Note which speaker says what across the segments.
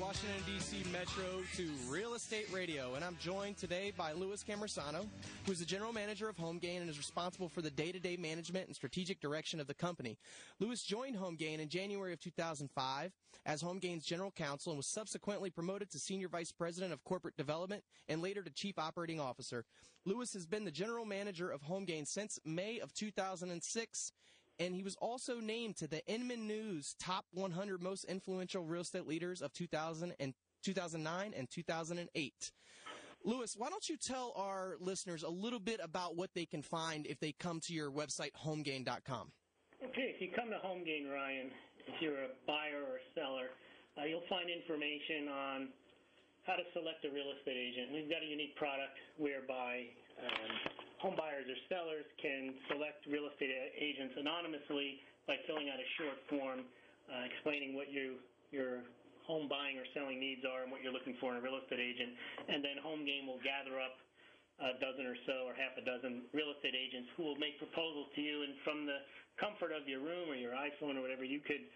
Speaker 1: Washington, D.C. Metro to Real Estate Radio, and I'm joined today by Louis Cammarosano, who's the general manager of HomeGain and is responsible for the day-to-day management and strategic direction of the company. Louis joined HomeGain in January of 2005 as HomeGain's general counsel and was subsequently promoted to senior vice president of corporate development and later to chief operating officer. Louis has been the general manager of HomeGain since May of 2006. And he was also named to the Inman News Top 100 Most Influential Real Estate Leaders of 2009 and 2008. Louis, why don't you tell our listeners a little bit about what they can find if they come to your website, homegain.com?
Speaker 2: Okay, if you come to HomeGain, Ryan, if you're a buyer or a seller, you'll find information on how to select a real estate agent. We've got a unique product whereby home buyers or sellers can select real estate agents anonymously by filling out a short form explaining what your home buying or selling needs are and what you're looking for in a real estate agent. And then HomeGain will gather up a dozen or so or half a dozen real estate agents who will make proposals to you. And from the comfort of your room or your iPhone or whatever, you could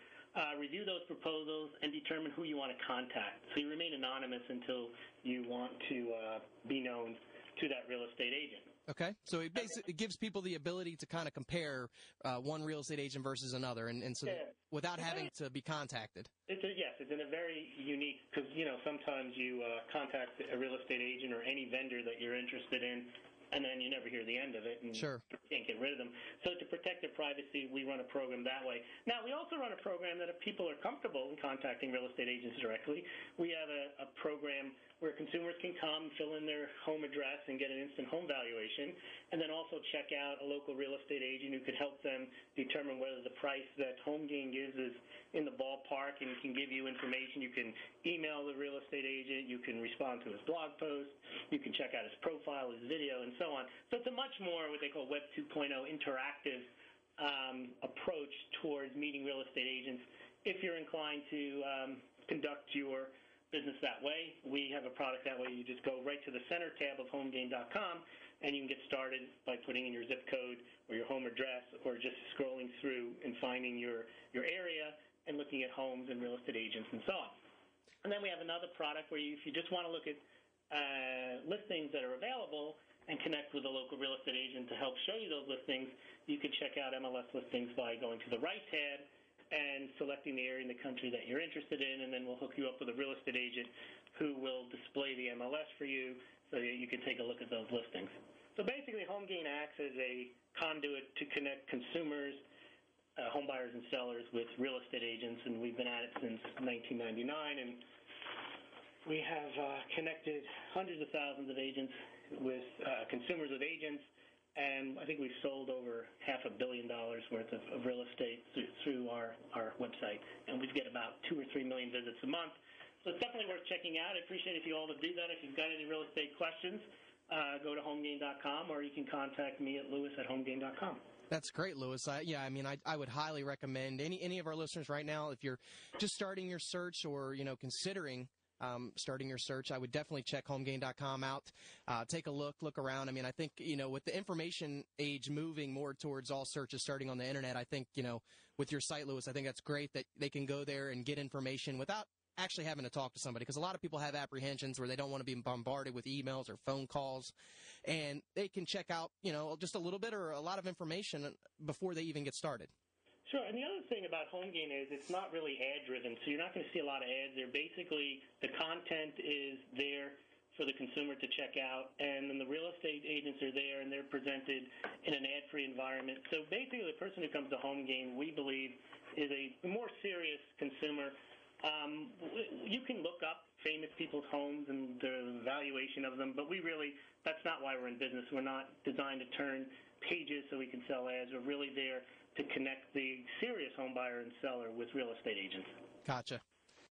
Speaker 2: review those proposals and determine who you want to contact. So you remain anonymous until you want to be known to that real estate agent.
Speaker 1: Okay, so it basically gives people the ability to kind of compare one real estate agent versus another, and so without having to be contacted.
Speaker 2: Yes, it's in a very unique, because sometimes you contact a real estate agent or any vendor that you're interested in, and then you never hear the end of it, and
Speaker 1: sure,
Speaker 2: you can't get rid of them. So to protect their privacy, we run a program that way. Now, we also run a program that if people are comfortable in contacting real estate agents directly, we have a program where consumers can come, fill in their home address, and get an instant home valuation, and then also check out a local real estate agent who could help them determine whether the price that HomeGain gives is in the ballpark, and can give you information. You can email the real estate agent, you can respond to his blog post, you can check out his profile, his video, and so on. So it's a much more what they call Web 2.0 interactive approach towards meeting real estate agents. If you're inclined to conduct your business that way, we have a product that way. You just go right to the center tab of homegain.com, and you can get started by putting in your zip code or your home address, or just scrolling through and finding your area and looking at homes and real estate agents and so on. And then we have another product where if you just want to look at listings that are available and connect with a local real estate agent to help show you those listings, you can check out MLS listings by going to the right tab and selecting the area in the country that you're interested in, and then we'll hook you up with a real estate agent who will display the MLS for you so that you can take a look at those listings. So basically, HomeGain acts as a conduit to connect consumers, home buyers and sellers with real estate agents, and we've been at it since 1999, and we have connected hundreds of thousands of agents with consumers with agents, and I think we've sold over $500 million worth of real estate through our website, and we get about 2 or 3 million visits a month. So it's definitely worth checking out. I appreciate if you all would do that. If you've got any real estate questions, go to homegain.com, or you can contact me at lewis@homegain.com.
Speaker 1: That's great, Louis. I would highly recommend any of our listeners right now, if you're just starting your search or considering starting your search, I would definitely check homegain.com out. Take a look around. I think, with the information age moving more towards all searches starting on the internet, I think, with your site, Louis, I think that's great that they can go there and get information without actually having to talk to somebody, because a lot of people have apprehensions where they don't want to be bombarded with emails or phone calls, and they can check out, just a little bit or a lot of information before they even get started.
Speaker 2: Sure, and the other thing about HomeGain is it's not really ad-driven, so you're not going to see a lot of ads. They're basically, the content is there for the consumer to check out, and then the real estate agents are there, and they're presented in an ad-free environment. So basically, the person who comes to HomeGain, we believe, is a more serious consumer. You can look up famous people's homes and the valuation of them, but that's not why we're in business. We're not designed to turn pages so we can sell ads. We're really there to connect the serious home buyer and seller with real estate agents.
Speaker 1: Gotcha.